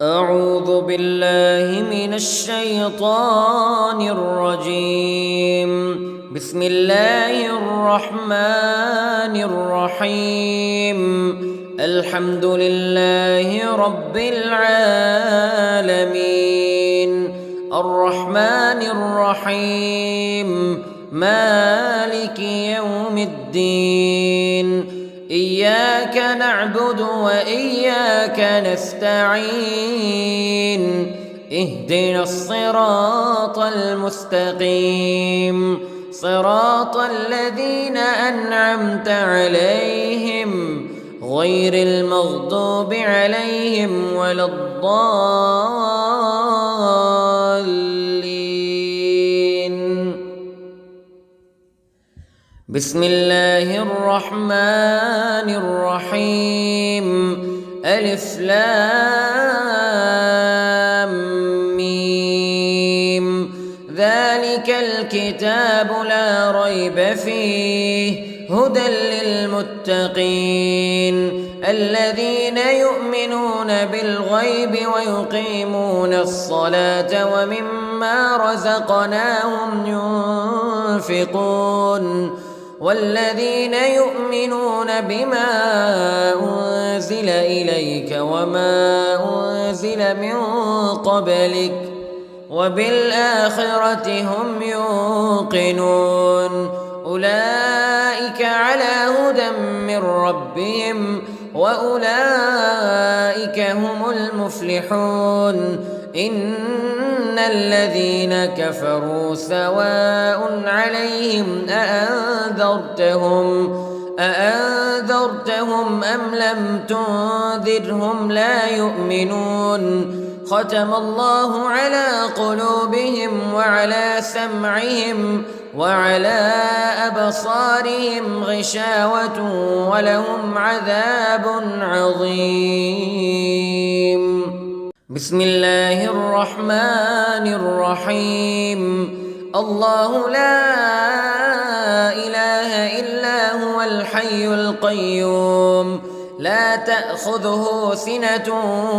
أعوذ بالله من الشيطان الرجيم. بسم الله الرحمن الرحيم. الحمد لله رب العالمين الرحمن الرحيم مالك يوم الدين. إياك نعبد وإياك نستعين. اهدنا الصراط المستقيم صراط الذين أنعمت عليهم غير المغضوب عليهم ولا الضالين. بسم الله الرحمن الرحيم. ألف لام ميم. ذلك الكتاب لا ريب فيه هدى للمتقين الذين يؤمنون بالغيب ويقيمون الصلاة ومما رزقناهم ينفقون والذين يؤمنون بما أنزل إليك وما أنزل من قبلك وبالآخرة هم يوقنون. أولئك على هدى من ربهم وأولئك هم المفلحون. إن الذين كفروا سواء عليهم أأنذرتهم أم لم تنذرهم لا يؤمنون. ختم الله على قلوبهم وعلى سمعهم وعلى أبصارهم غشاوة ولهم عذاب عظيم. بسم الله الرحمن الرحيم. الله لا إله إلا هو الحي القيوم لا تأخذه سنة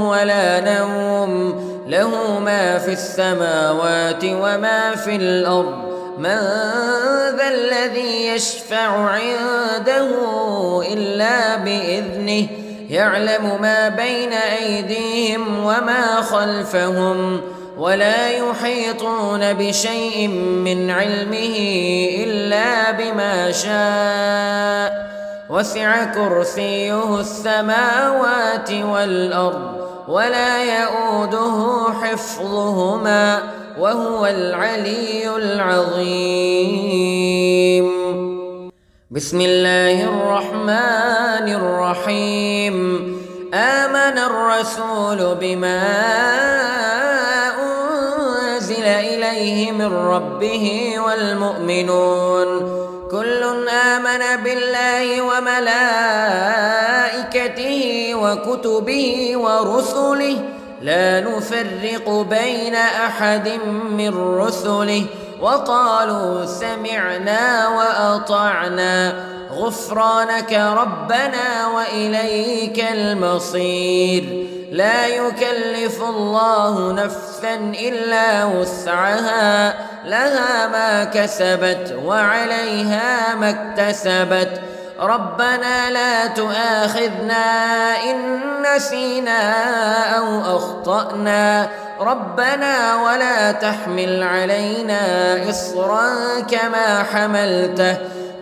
ولا نوم له ما في السماوات وما في الأرض. من ذا الذي يشفع عنده إلا بإذنه يعلم ما بين أيديهم وما خلفهم ولا يحيطون بشيء من علمه إلا بما شاء. وسع كرسيه السماوات والأرض ولا يؤوده حفظهما وهو العلي العظيم. بسم الله الرحمن الرحيم. آمن الرسول بما أنزل إليه من ربه والمؤمنون كل آمن بالله وملائكته وكتبه ورسله لا نفرق بين أحد من رسله وقالوا سمعنا وأطعنا غفرانك ربنا وإليك المصير. لا يكلف الله نفسا إلا وسعها لها ما كسبت وعليها ما اكتسبت. ربنا لا تؤاخذنا إن نسينا أو أخطأنا ربنا ولا تحمل علينا إصرا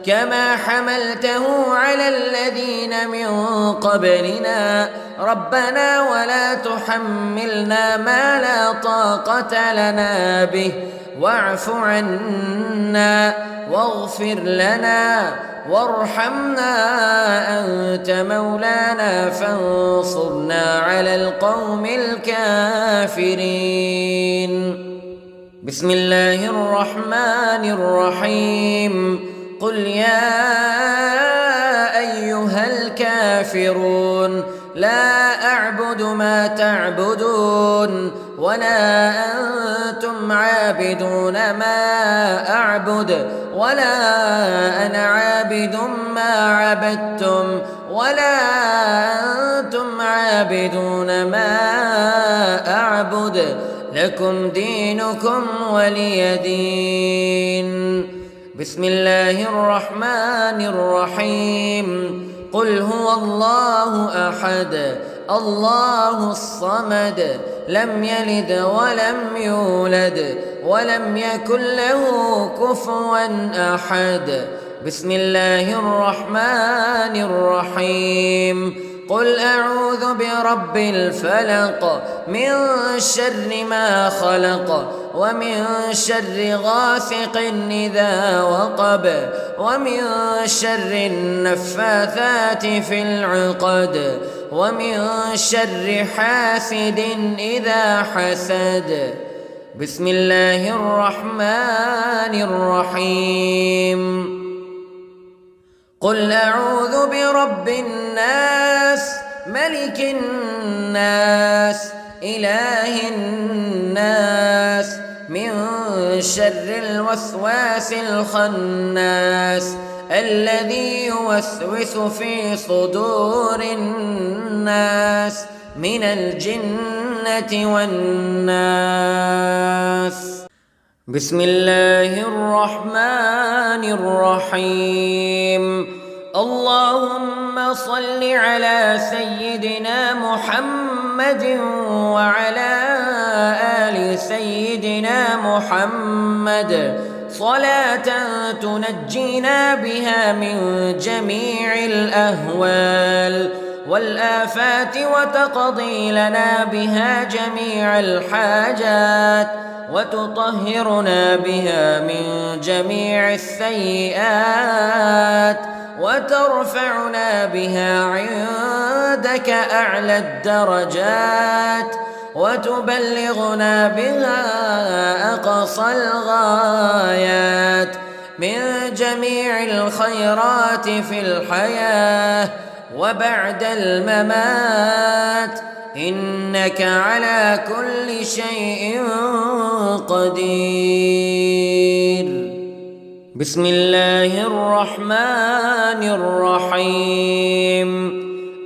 كما حملته على الذين من قبلنا ربنا ولا تحملنا ما لا طاقة لنا به واعف عنا واغفر لنا وارحمنا أنت مولانا فانصرنا على القوم الكافرين. بسم الله الرحمن الرحيم. قل يا أيها الكافرون لا أعبد ما تعبدون ولا أنتم عابدون ما أعبد ولا أنا عابد ما عبدتم ولا أنتم عابدون ما أعبد لكم دينكم ولي دين. بسم الله الرحمن الرحيم. قل هو الله أحد الله الصمد لم يلد ولم يولد ولم يكن له كفوا أحد. بسم الله الرحمن الرحيم. قل أعوذ برب الفلق من شر ما خلق ومن شر غاسق إذا وقب ومن شر النفاثات في العقد ومن شر حاسد إذا حسد. بسم الله الرحمن الرحيم. قل أعوذ برب الناس ملك الناس إله الناس من شر الوسواس الخناس الذي يوسوس في صدور الناس من الجنة والناس. بسم الله الرحمن الرحيم. اللهم صل على سيدنا محمد وعلى آل سيدنا محمد صلاة تنجينا بها من جميع الأهوال والآفات وتقضي لنا بها جميع الحاجات وتطهرنا بها من جميع السيئات وترفعنا بها عندك أعلى الدرجات وتبلغنا بها أقصى الغايات من جميع الخيرات في الحياة وبعد الممات إنك على كل شيء قدير. بسم الله الرحمن الرحيم.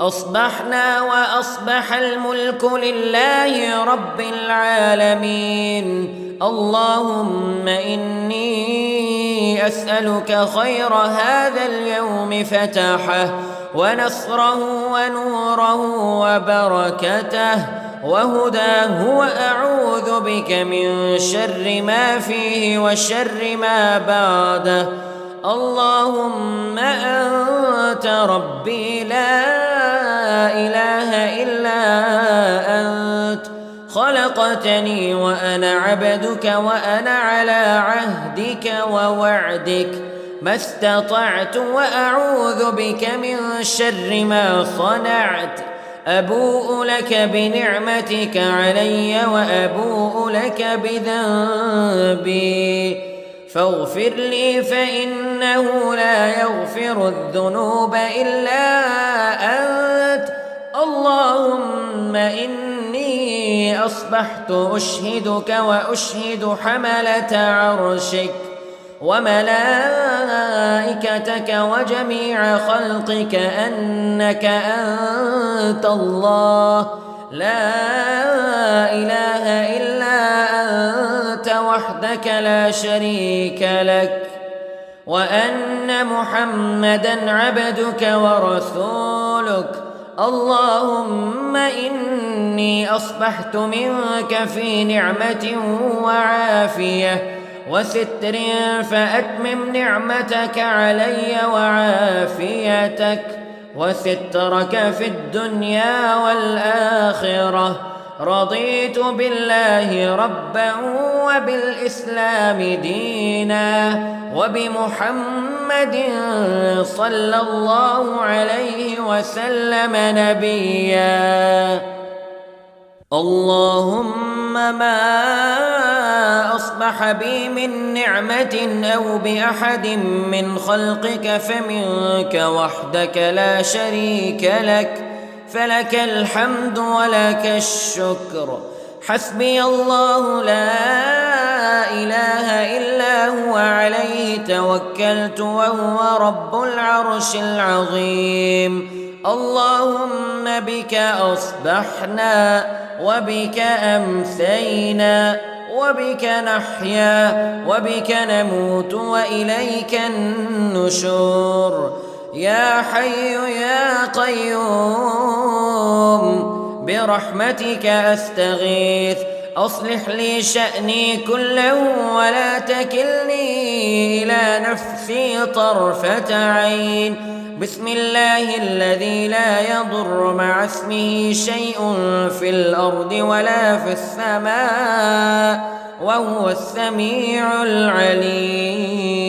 أصبحنا وأصبح الملك لله رب العالمين. اللهم إني أسألك خير هذا اليوم فتحه ونصره ونوره وبركته وهداه وأعوذ بك من شر ما فيه وشر ما بعده. اللهم أنت ربي لا إله إلا أنت خلقتني وأنا عبدك وأنا على عهدك ووعدك ما استطعت وأعوذ بك من شر ما صنعت. أبوء لك بنعمتك علي وأبوء لك بذنبي فاغفر لي فإنه لا يغفر الذنوب إلا أنت. اللهم إني أصبحت أشهدك وأشهد حملة عرشك وملائكتك وجميع خلقك أنك أنت الله لا إله إلا أنت وحدك لا شريك لك وأن محمدًا عبدك ورسولك. اللهم إني أصبحت منك في نعمة وعافية وستر فأتمم نعمتك علي وعافيتك وسترك في الدنيا والآخرة. رضيت بالله ربا وبالإسلام دينا وبمحمد صلى الله عليه وسلم نبيا. اللهم ما أصبح بي من نعمة أو بأحد من خلقك فمنك وحدك لا شريك لك فلك الحمد ولك الشكر. حسبي الله لا إله إلا هو عليه توكلت وهو رب العرش العظيم. اللهم بك أصبحنا وبك أمسينا وبك نحيا وبك نموت وإليك النشور. يا حي يا قيوم برحمتك أستغيث، أصلح لي شأني كله ولا تكلني إلى نفسي طرفة عين. بسم الله الذي لا يضر مع اسمه شيء في الأرض ولا في السماء وهو السميع العليم.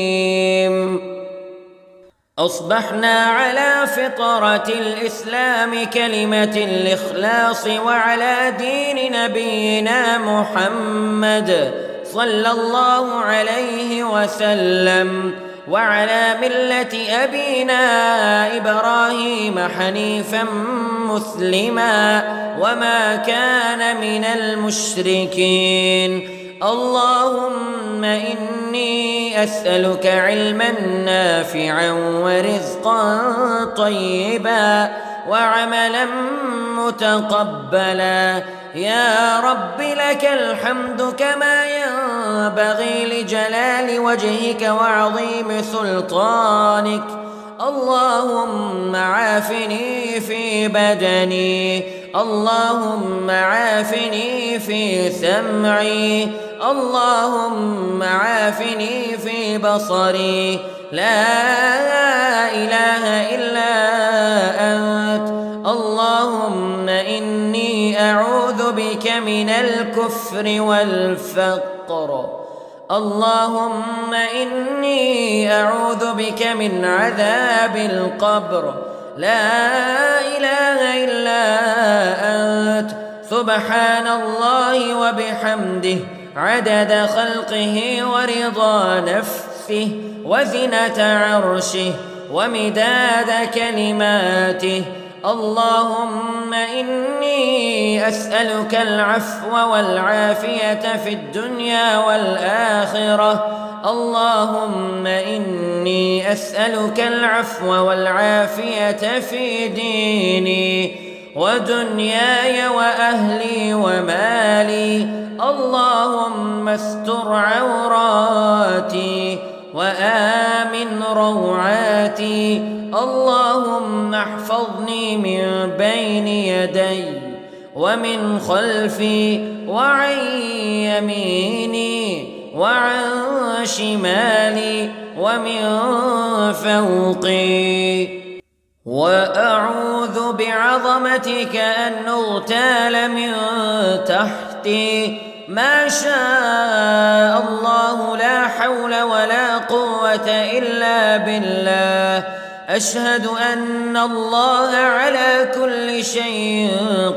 أصبحنا على فطرة الإسلام كلمة الإخلاص وعلى دين نبينا محمد صلى الله عليه وسلم وعلى ملة أبينا إبراهيم حنيفا مسلما وما كان من المشركين. اللهم إني أسألك علما نافعا ورزقا طيبا وعملا متقبلا. يا رب لك الحمد كما ينبغي لجلال وجهك وعظيم سلطانك. اللهم عافني في بدني، اللهم عافني في سمعي، اللهم عافني في بصري. لا إله إلا أنت. اللهم إني أعوذ بك من الكفر والفقر. اللهم إني أعوذ بك من عذاب القبر. لا إله إلا أنت. سبحان الله وبحمده عدد خلقه ورضا نفسه وزنة عرشه ومداد كلماته. اللهم إني أسألك العفو والعافية في الدنيا والآخرة. اللهم إني أسألك العفو والعافية في ديني ودنياي وأهلي ومالي. اللهم استر عوراتي وآمن روعاتي. اللهم احفظني من بين يدي ومن خلفي وعن يميني وعن شمالي ومن فوقي. وأعوذ بعظمتك أن أغتال من تحتي. ما شاء الله لا حول ولا قوة إلا بالله. أشهد أن الله على كل شيء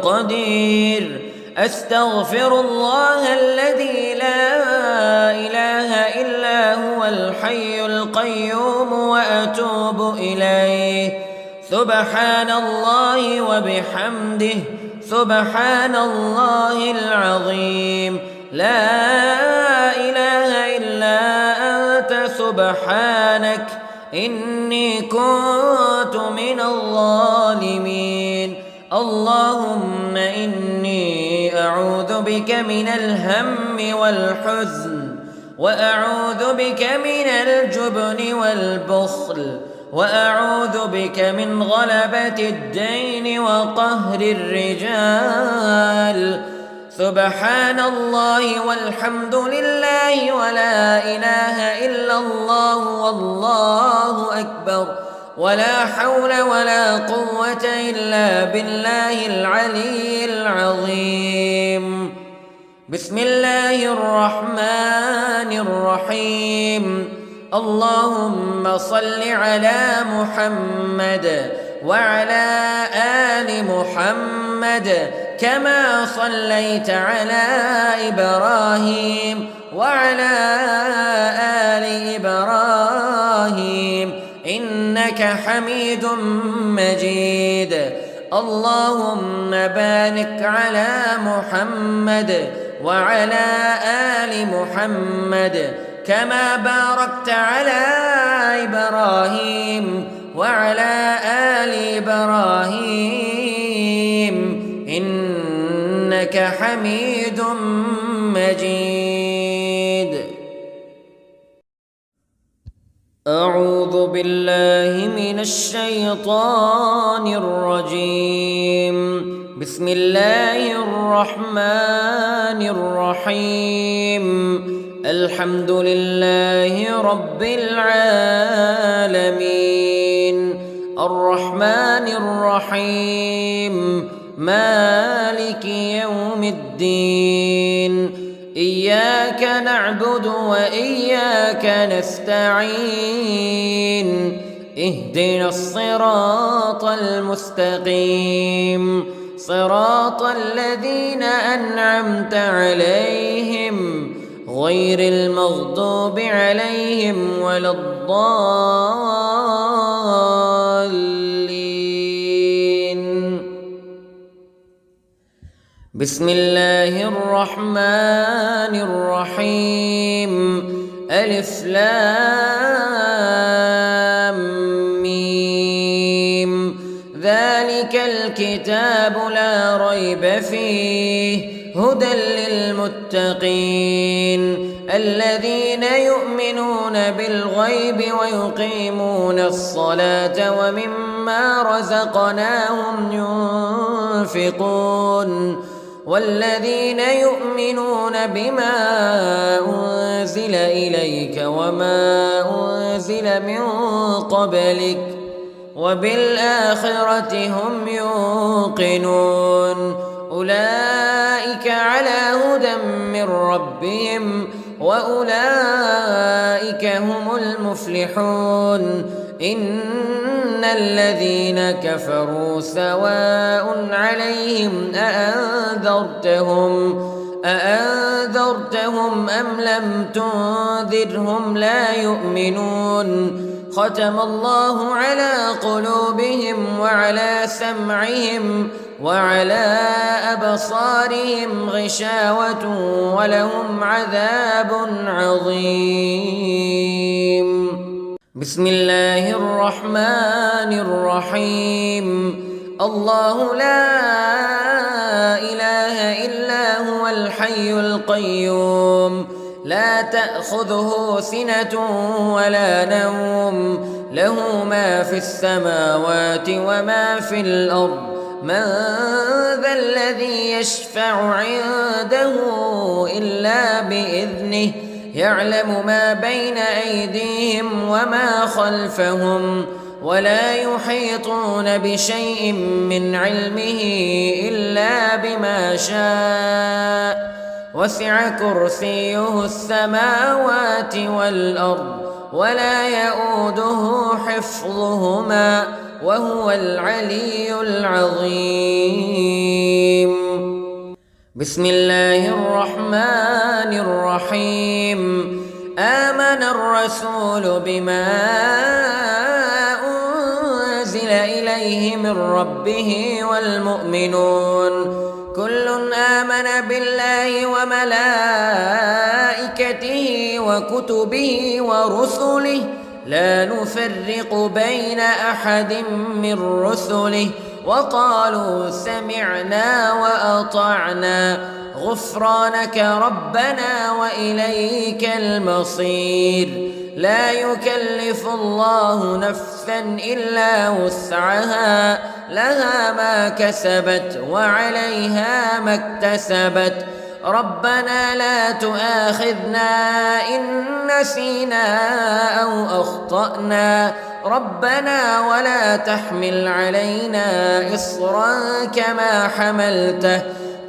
قدير. أستغفر الله الذي لا إله إلا هو الحي القيوم وأتوب إليه. سبحان الله وبحمده سبحان الله العظيم. لا إله إلا أنت سبحانك إني كنت من الظالمين. اللهم إني أعوذ بك من الهم والحزن وأعوذ بك من الجبن والبخل وأعوذ بك من غلبة الدين وقهر الرجال. سبحان الله والحمد لله ولا إله إلا الله والله أكبر ولا حول ولا قوة إلا بالله العلي العظيم. بسم الله الرحمن الرحيم. اللهم صل على محمد وعلى آل محمد كما صليت على إبراهيم وعلى آل إبراهيم إنك حميد مجيد. اللهم بارك على محمد وعلى آل محمد كما باركت على إبراهيم وعلى آل إبراهيم إنك حميد مجيد. أعوذ بالله من الشيطان الرجيم. بسم الله الرحمن الرحيم. الحمد لله رب العالمين الرحمن الرحيم مالك يوم الدين. إياك نعبد وإياك نستعين. اهدنا الصراط المستقيم صراط الذين أنعمت عليهم غير المغضوب عليهم ولا الضالين. بسم الله الرحمن الرحيم. ألف لام ميم. ذلك الكتاب لا ريب فيه هدى للمتقين الذين يؤمنون بالغيب ويقيمون الصلاة ومما رزقناهم ينفقون والذين يؤمنون بما أنزل إليك وما أنزل من قبلك وبالآخرة هم يوقنون أولئك على هدى من ربهم وأولئك هم المفلحون. إن الذين كفروا سواء عليهم أأنذرتهم أم لم تنذرهم لا يؤمنون. ختم الله على قلوبهم وعلى سمعهم وعلى أبصارهم غشاوة ولهم عذاب عظيم. بسم الله الرحمن الرحيم. الله لا إله إلا هو الحي القيوم لا تأخذه سنة ولا نوم له ما في السماوات وما في الأرض. من ذا الذي يشفع عنده إلا بإذنه يعلم ما بين أيديهم وما خلفهم ولا يحيطون بشيء من علمه إلا بما شاء وسع كرسيه السماوات والأرض ولا يؤوده حفظهما وهو العلي العظيم. بسم الله الرحمن الرحيم. آمن الرسول بما أنزل إليه من ربه والمؤمنون كل آمن بالله وملائكته وكتبه ورسله لا نفرق بين أحد من رسله وقالوا سمعنا وأطعنا غفرانك ربنا وإليك المصير. لا يكلف الله نفسا إلا وسعها لها ما كسبت وعليها ما اكتسبت. ربنا لا تؤاخذنا إن نسينا أو أخطأنا ربنا ولا تحمل علينا إصرا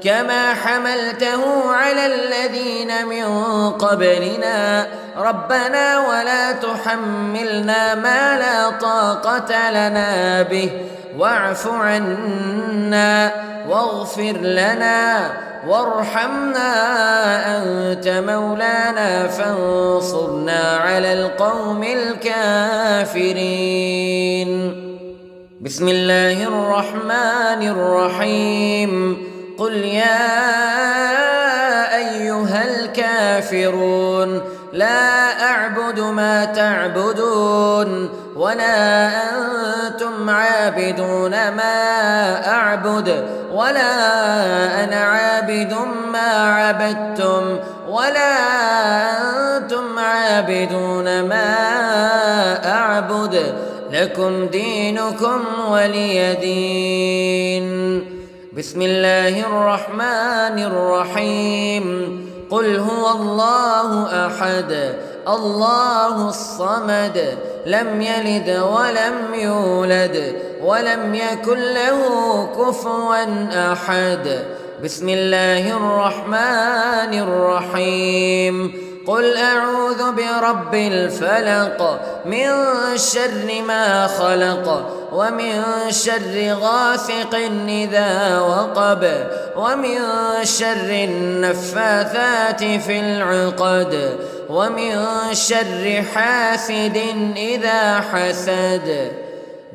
كما حملته على الذين من قبلنا ربنا ولا تحملنا ما لا طاقة لنا به واعف عنا واغفر لنا وارحمنا أنت مولانا فانصرنا على القوم الكافرين. بسم الله الرحمن الرحيم. قل يا أيها الكافرون لا أعبد ما تعبدون ولا أنتم عابدون ما أعبد ولا أنا عابد ما عبدتم ولا أنتم عابدون ما أعبد لكم دينكم ولي دين. بسم الله الرحمن الرحيم. قل هو الله أحد الله الصمد لم يلد ولم يولد ولم يكن له كفوا أحد. بسم الله الرحمن الرحيم. قل أعوذ برب الفلق من شر ما خلق ومن شر غاسق إذا وقب ومن شر النفاثات في العقد ومن شر حاسد إذا حسد.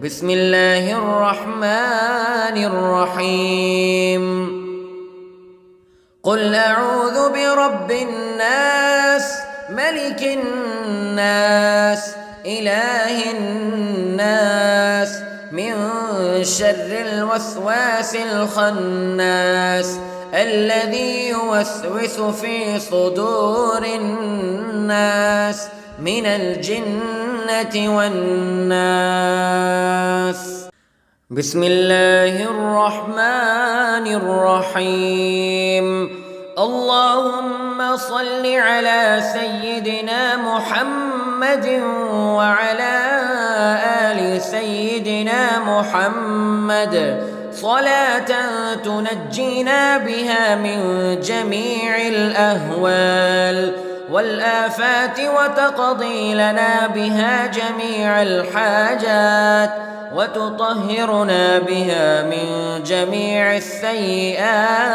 بسم الله الرحمن الرحيم. قل أعوذ برب الناس ملك الناس إله الناس من شر الوسواس الخناس الذي يوسوس في صدور الناس من الجنة والناس. بسم الله الرحمن الرحيم. اللهم صل على سيدنا محمد وعلى آل سيدنا محمد صلاة تنجينا بها من جميع الأهوال والآفات وتقضي لنا بها جميع الحاجات وتطهرنا بها من جميع السيئات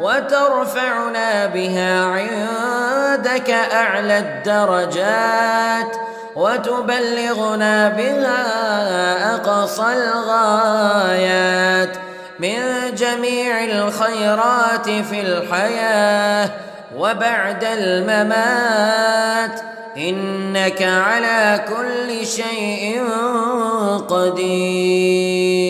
وترفعنا بها عندك أعلى الدرجات وتبلغنا بها أقصى الغايات من جميع الخيرات في الحياة وبعد الممات إنك على كل شيء قدير.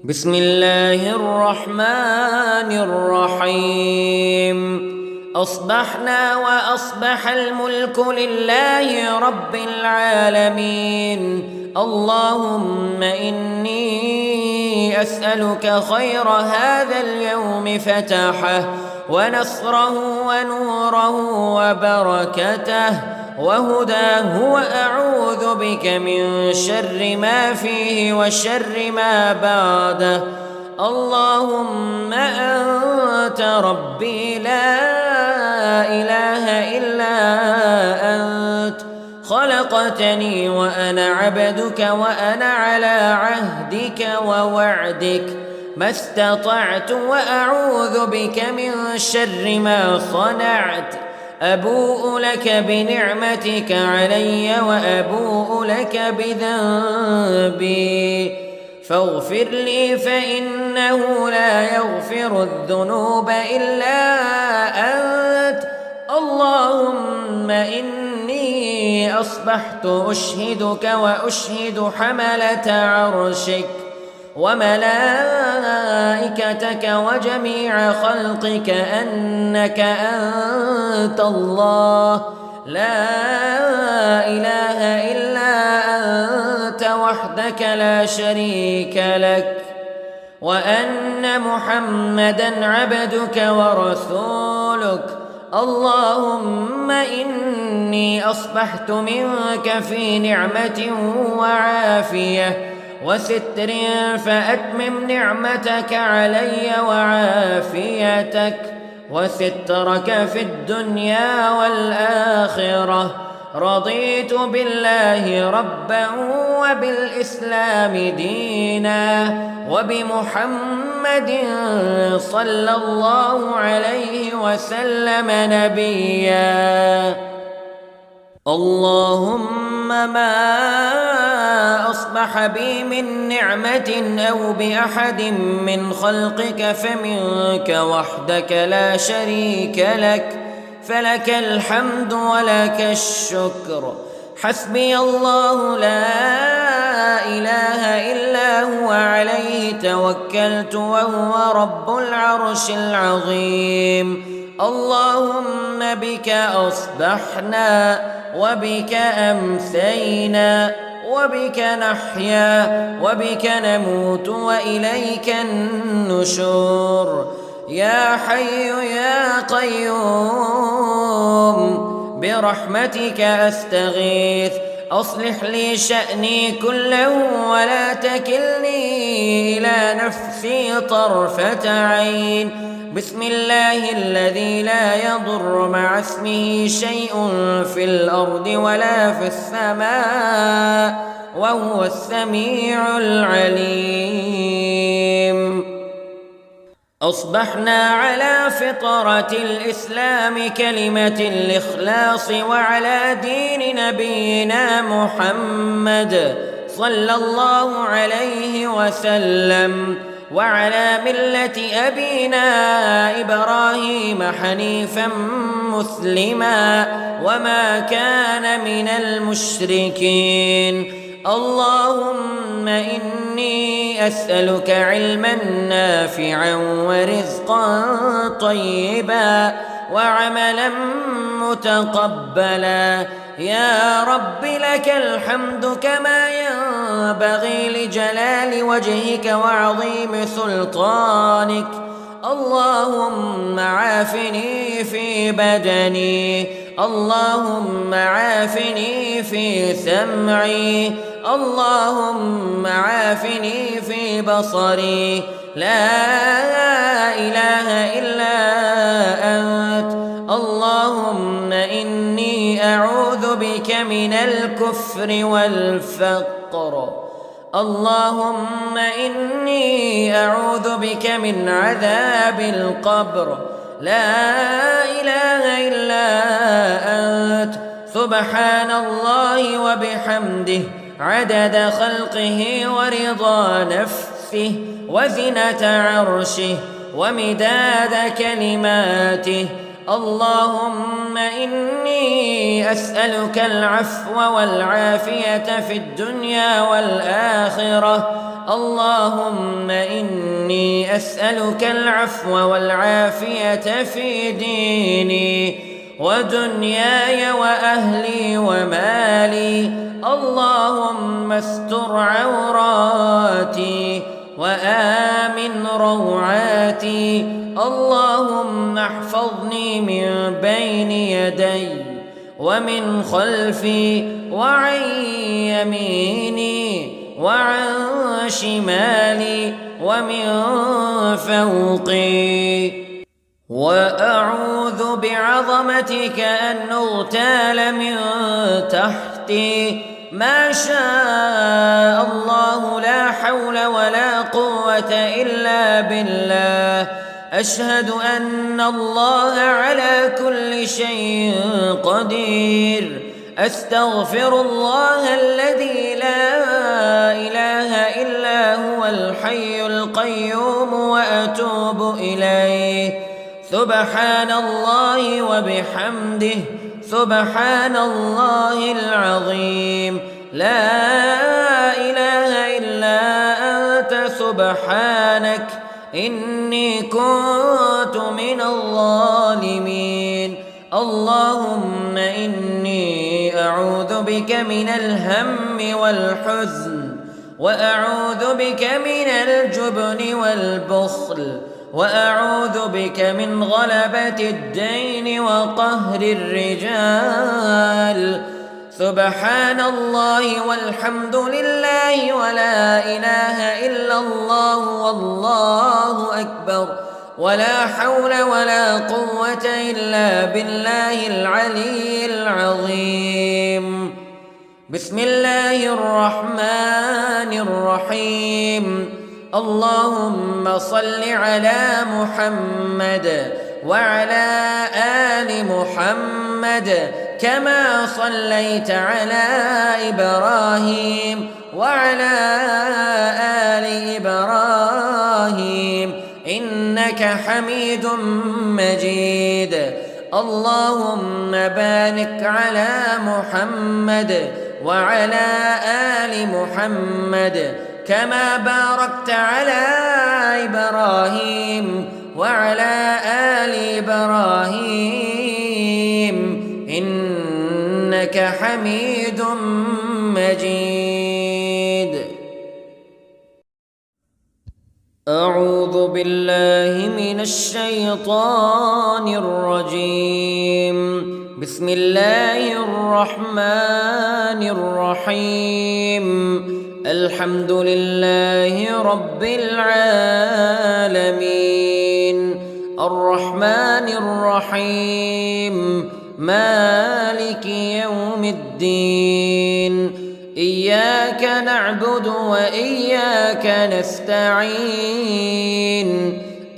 بسم الله الرحمن الرحيم. أصبحنا وأصبح الملك لله رب العالمين. اللهم إني أسألك خير هذا اليوم فتحه ونصره ونوره وبركته وهداه وأعوذ بك من شر ما فيه وشر ما بعده. اللهم أنت ربي لا إله إلا أنت خلقتني وأنا عبدك وأنا على عهدك ووعدك ما استطعت وأعوذ بك من شر ما صنعت. أبوء لك بنعمتك علي وأبوء لك بذنبي فاغفر لي فإنه لا يغفر الذنوب إلا أنت. اللهم إني أصبحت أشهدك وأشهد حملة عرشك وملائكتك وجميع خلقك أنك أنت الله لا إله إلا أنت وحدك لا شريك لك وأن محمدًا عبدك ورسولك. اللهم إني أصبحت منك في نعمة وعافية وستر فأتمم نعمتك علي وعافيتك وسترك في الدنيا والآخرة. رضيت بالله ربا وبالإسلام دينا وبمحمد صلى الله عليه وسلم نبيا. اللهم ما أصبح بي من نعمة أو بأحد من خلقك فمنك وحدك لا شريك لك فلك الحمد ولك الشكر حسبي الله لا إله إلا هو عليه توكلت وهو رب العرش العظيم. اللهم بك أصبحنا وبك أمسينا وبك نحيا وبك نموت وإليك النشور. يا حي يا قيوم برحمتك أستغيث، أصلح لي شأني كله ولا تكلني إلى نفسي طرفة عين. بسم الله الذي لا يضر مع اسمه شيء في الأرض ولا في السماء وهو السميع العليم. أصبحنا على فطرة الإسلام كلمة الإخلاص وعلى دين نبينا محمد صلى الله عليه وسلم وعلى ملة أبينا إبراهيم حنيفا مسلما وما كان من المشركين. اللهم إني أسألك علما نافعا ورزقا طيبا وعملا متقبلا. يا رب لك الحمد كما ينبغي لجلال وجهك وعظيم سلطانك. اللهم عافني في بدني، اللهم عافني في سمعي، اللهم عافني في بصري. لا إله إلا أنت. اللهم إني أعوذ بك من الكفر والفقر. اللهم إني أعوذ بك من عذاب القبر. لا إله إلا أنت. سبحان الله وبحمده عدد خلقه ورضا نفسه وزنة عرشه ومداد كلماته. اللهم إني أسألك العفو والعافية في الدنيا والآخرة. اللهم إني أسألك العفو والعافية في ديني ودنياي وأهلي ومالي. اللهم استر عوراتي وآمن روعاتي. اللهم احفظني من بين يدي ومن خلفي وعن يميني وعن شمالي ومن فوقي. وأعوذ بعظمتك أن أغتال من تحتي. ما شاء الله لا حول ولا قوة إلا بالله. أشهد أن الله على كل شيء قدير. أستغفر الله الذي لا إله إلا هو الحي القيوم وأتوب إليه. سبحان الله وبحمده سبحان الله العظيم. لا إله إلا أنت سبحانك إني كنت من الظالمين. اللهم إني أعوذ بك من الهم والحزن وأعوذ بك من الجبن والبخل وأعوذ بك من غلبة الدين وقهر الرجال. سبحان الله والحمد لله ولا إله إلا الله والله أكبر ولا حول ولا قوة إلا بالله العلي العظيم. بسم الله الرحمن الرحيم. اللهم صل على محمد وعلى آل محمد كما صليت على إبراهيم وعلى آل إبراهيم إنك حميد مجيد. اللهم بارك على محمد وعلى آل محمد كما باركت على إبراهيم وعلى آل إبراهيم إنك حميد مجيد. أعوذ بالله من الشيطان الرجيم. بسم الله الرحمن الرحيم. الحمد لله رب العالمين الرحمن الرحيم مالك يوم الدين إياك نعبد وإياك نستعين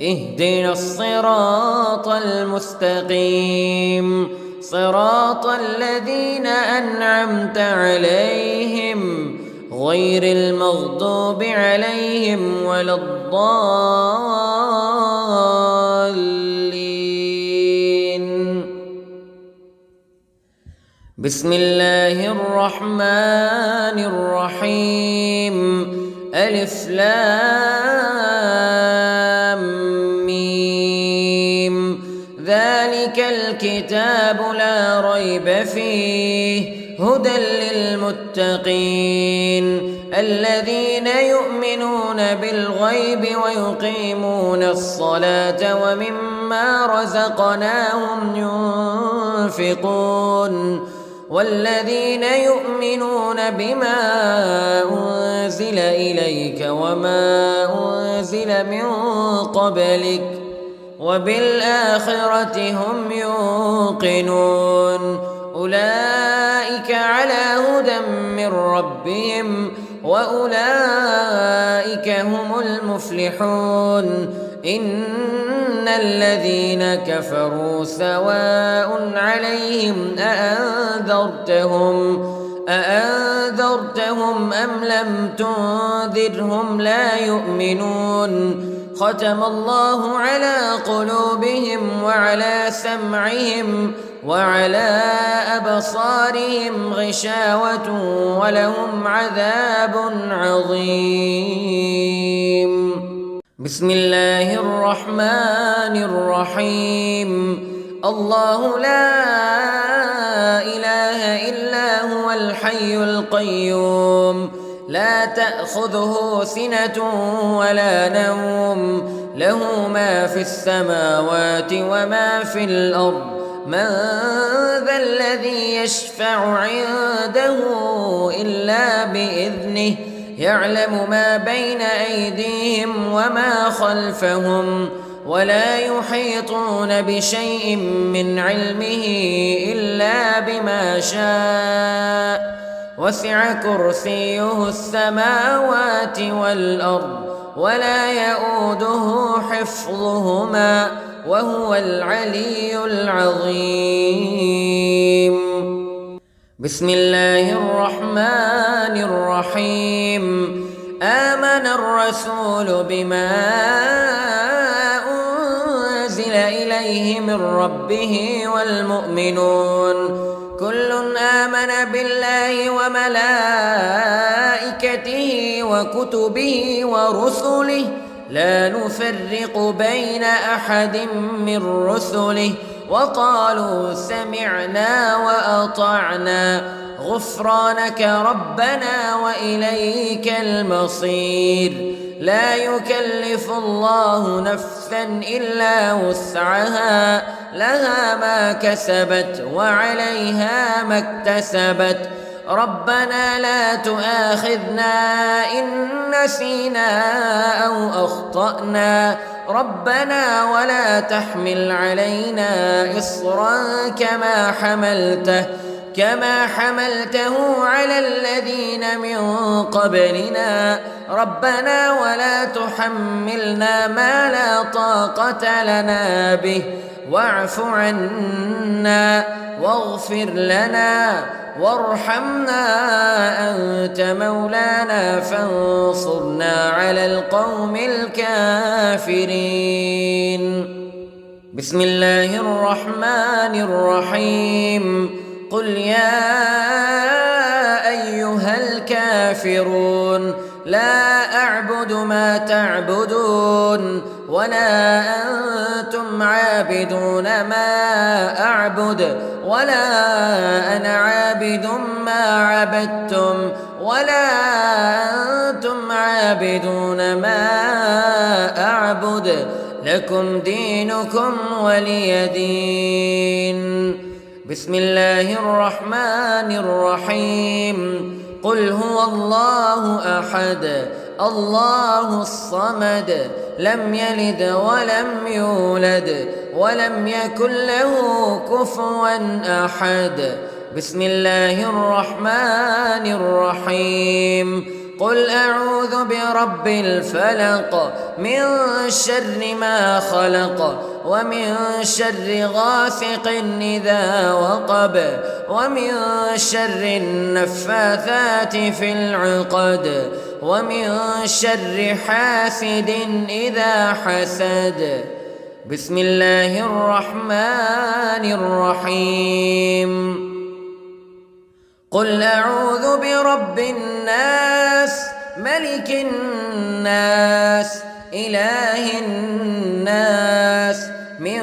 اهدنا الصراط المستقيم صراط الذين أنعمت عليهم غير المغضوب عليهم ولا الضالين. بسم الله الرحمن الرحيم. ألف لام ميم. ذلك الكتاب لا ريب فيه هدى للمتقين الذين يؤمنون بالغيب ويقيمون الصلاة ومما رزقناهم ينفقون والذين يؤمنون بما أنزل إليك وما أنزل من قبلك وبالآخرة هم يوقنون أولئك على هدى من ربهم وأولئك هم المفلحون. إن الذين كفروا سواء عليهم أأنذرتهم أم لم تنذرهم لا يؤمنون. ختم الله على قلوبهم وعلى سمعهم وعلى أبصارهم غشاوة ولهم عذاب عظيم. بسم الله الرحمن الرحيم. الله لا إله إلا هو الحي القيوم لا تأخذه سنة ولا نوم له ما في السماوات وما في الأرض. من ذا الذي يشفع عنده إلا بإذنه يعلم ما بين أيديهم وما خلفهم ولا يحيطون بشيء من علمه إلا بما شاء وسع كرسيه السماوات والأرض ولا يؤوده حفظهما وهو العلي العظيم. بسم الله الرحمن الرحيم. آمن الرسول بما أنزل إليه من ربه والمؤمنون كل آمن بالله وملائكته وكتبه ورسله لا نفرق بين أحد من رسله وقالوا سمعنا وأطعنا غفرانك ربنا وإليك المصير. لا يكلف الله نفسا إلا وسعها لها ما كسبت وعليها ما اكتسبت. ربنا لا تؤاخذنا إن نسينا أو أخطأنا ربنا ولا تحمل علينا إصرا كما حملته على الذين من قبلنا ربنا ولا تحملنا ما لا طاقة لنا به واعف عنا واغفر لنا وارحمنا أنت مولانا فانصرنا على القوم الكافرين. بسم الله الرحمن الرحيم قل يا أيها الكافرون لا أعبد ما تعبدون ولا أنتم عابدون ما أعبد ولا أنا عابد ما عبدتم ولا أنتم عابدون ما أعبد لكم دينكم ولي دين. بسم الله الرحمن الرحيم قل هو الله أحد الله الصمد لم يلد ولم يولد ولم يكن له كفوا أحد. بسم الله الرحمن الرحيم قل أعوذ برب الفلق من شر ما خلق ومن شر غاسق إذا وقب ومن شر النفاثات في العقد ومن شر حاسد إذا حسد. بسم الله الرحمن الرحيم قل أعوذ برب الناس ملك الناس إله الناس من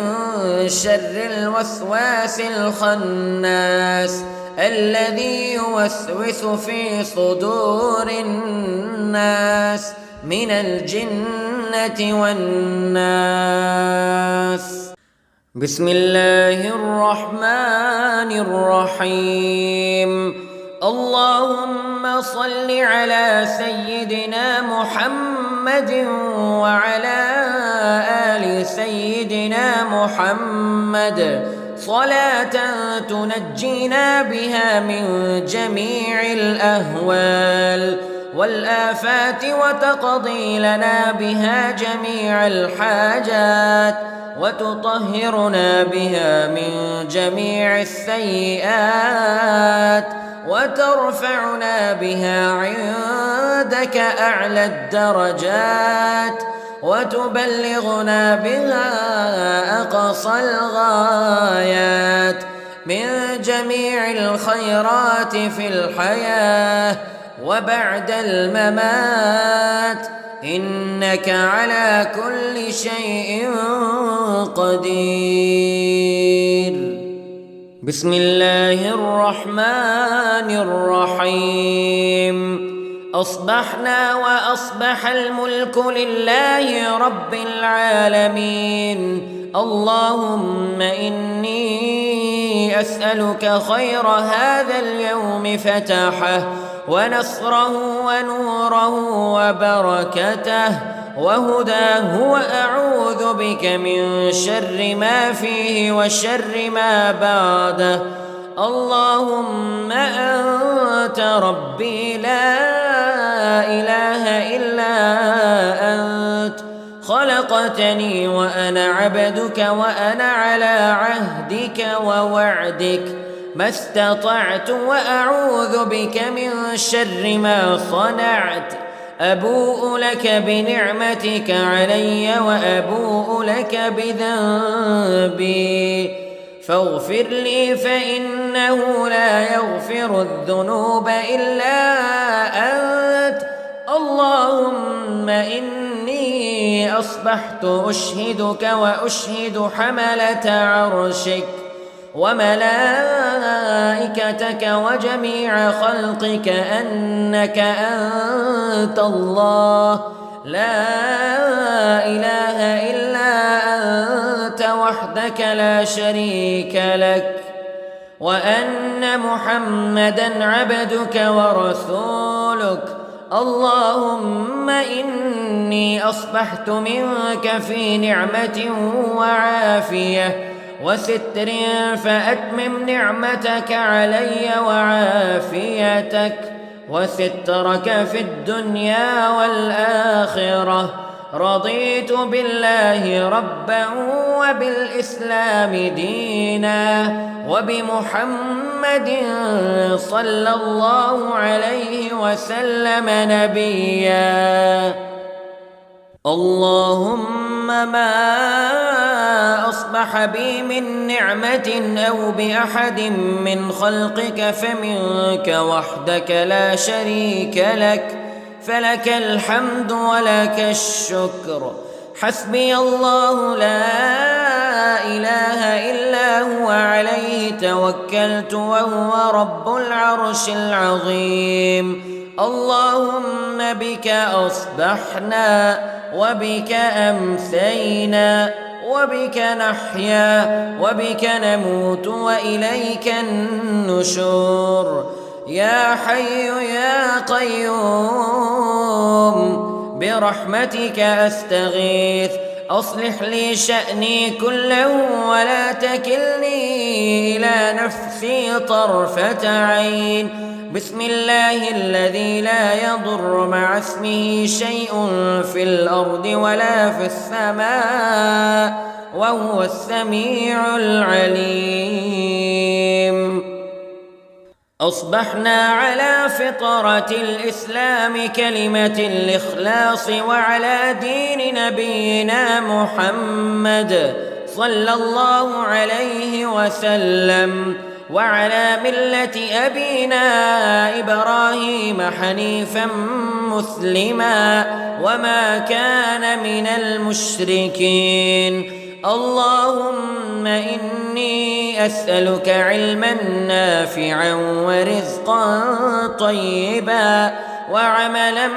شر الوسواس الخناس الذي يوسوس في صدور الناس من الجنة والناس. بسم الله الرحمن الرحيم اللهم صل على سيدنا محمد وعلى آل سيدنا محمد صلاة تنجينا بها من جميع الأهوال والآفات وتقضي لنا بها جميع الحاجات وتطهرنا بها من جميع السيئات وترفعنا بها عندك أعلى الدرجات وتبلغنا بها أقصى الغايات من جميع الخيرات في الحياة وبعد الممات إنك على كل شيء قدير. بسم الله الرحمن الرحيم أصبحنا وأصبح الملك لله رب العالمين اللهم إني أسألك خير هذا اليوم فتحه ونصره ونوره وبركته وهداه وأعوذ بك من شر ما فيه وشر ما بعده. اللهم أنت ربي لا إله إلا أنت خلقتني وأنا عبدك وأنا على عهدك ووعدك ما استطعت وأعوذ بك من شر ما صنعت. أبوء لك بنعمتك علي وأبوء لك بذنبي فاغفر لي فإنه لا يغفر الذنوب إلا أنت. اللهم إني أصبحت أشهدك وأشهد حملة عرشك وملائكتك وجميع خلقك أنك أنت الله لا إله إلا أنت وحدك لا شريك لك وأن محمدًا عبدك ورسولك. اللهم إني أصبحت منك في نعمة وعافية وستر فأتمم نعمتك علي وعافيتك وسترك في الدنيا والآخرة. رضيت بالله ربا وبالإسلام دينا وبمحمد صلى الله عليه وسلم نبيا. اللهم ما أصبح أصبح بي من نعمة أو بأحد من خلقك فمنك وحدك لا شريك لك، فلك الحمد ولك الشكر. حسبي الله لا إله إلا هو عليه توكلت وهو رب العرش العظيم. اللهم بك أصبحنا وبك أمسينا وبك نحيا وبك نموت وإليك النشور. يا حي يا قيوم برحمتك أستغيث، أصلح لي شأني كله ولا تكلني إلى نفسي طرفة عين. بسم الله الذي لا يضر مع اسمه شيء في الأرض ولا في السماء وهو السميع العليم. أصبحنا على فطرة الإسلام كلمة الإخلاص وعلى دين نبينا محمد صلى الله عليه وسلم وعلى ملة أبينا إبراهيم حنيفا مسلما وما كان من المشركين. اللهم إني أسألك علما نافعا ورزقا طيبا وعملا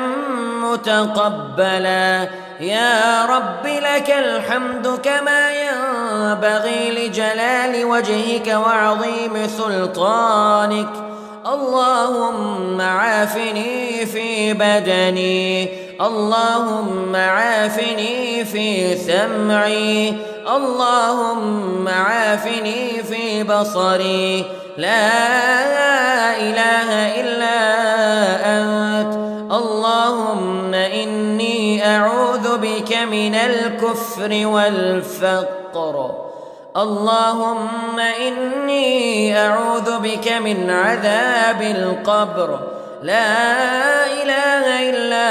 متقبلا. يا رب لك الحمد كما ينبغي لجلال وجهك وعظيم سلطانك. اللهم عافني في بدني، اللهم عافني في سمعي، اللهم عافني في بصري. لا إله إلا أنت. اللهم إني أعوذ بك من الكفر والفقر. اللهم إني أعوذ بك من عذاب القبر. لا إله إلا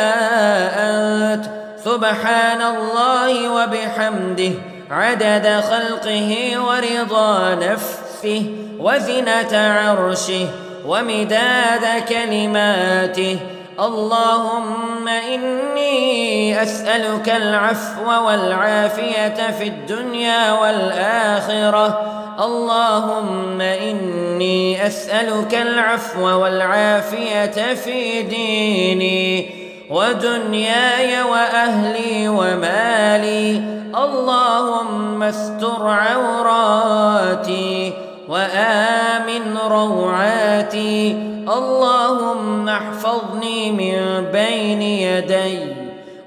أنت. سبحان الله وبحمده عدد خلقه ورضا نفسه وزنة عرشه ومداد كلماته. اللهم إني أسألك العفو والعافية في الدنيا والآخرة. اللهم إني أسألك العفو والعافية في ديني ودنياي وأهلي ومالي. اللهم استر عوراتي وآمن روعاتي. اللهم احفظني من بين يدي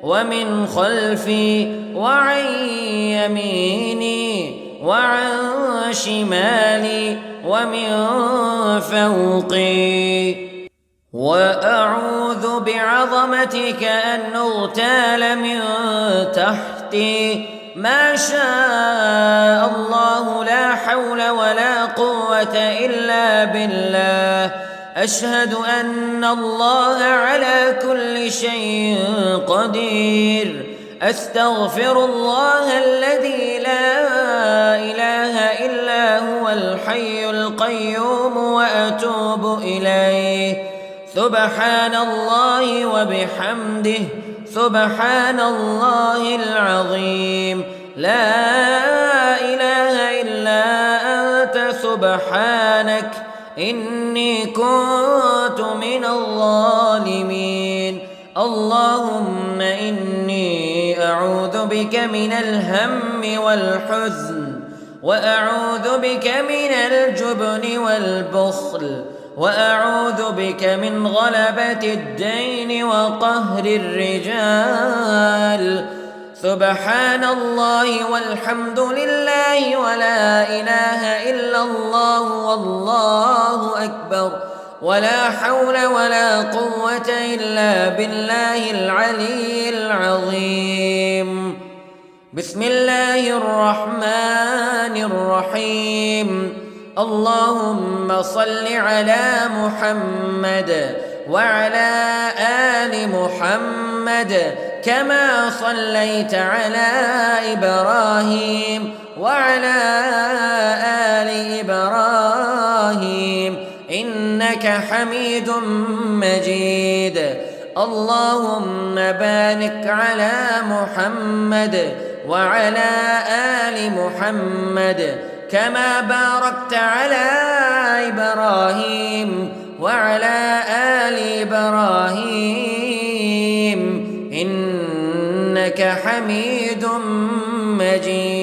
ومن خلفي وعن يميني وعن شمالي ومن فوقي. وأعوذ بعظمتك أن أغتال من تحتي. ما شاء الله لا حول ولا قوة إلا بالله. أشهد أن الله على كل شيء قدير. أستغفر الله الذي لا إله إلا هو الحي القيوم وأتوب إليه. سبحان الله وبحمده سبحان الله العظيم. لا إله إلا أنت سبحانك إني كنت من الظالمين. اللهم إني أعوذ بك من الهم والحزن وأعوذ بك من الجبن والبخل وأعوذ بك من غلبة الدين وقهر الرجال. سبحان الله والحمد لله ولا إله إلا الله والله أكبر ولا حول ولا قوة إلا بالله العلي العظيم. بسم الله الرحمن الرحيم. اللهم صل على محمد وعلى آل محمد كما صليت على إبراهيم وعلى آل إبراهيم إنك حميد مجيد. اللهم بارك على محمد وعلى آل محمد كما باركت على إبراهيم وعلى آل إبراهيم إنك حميد مجيد.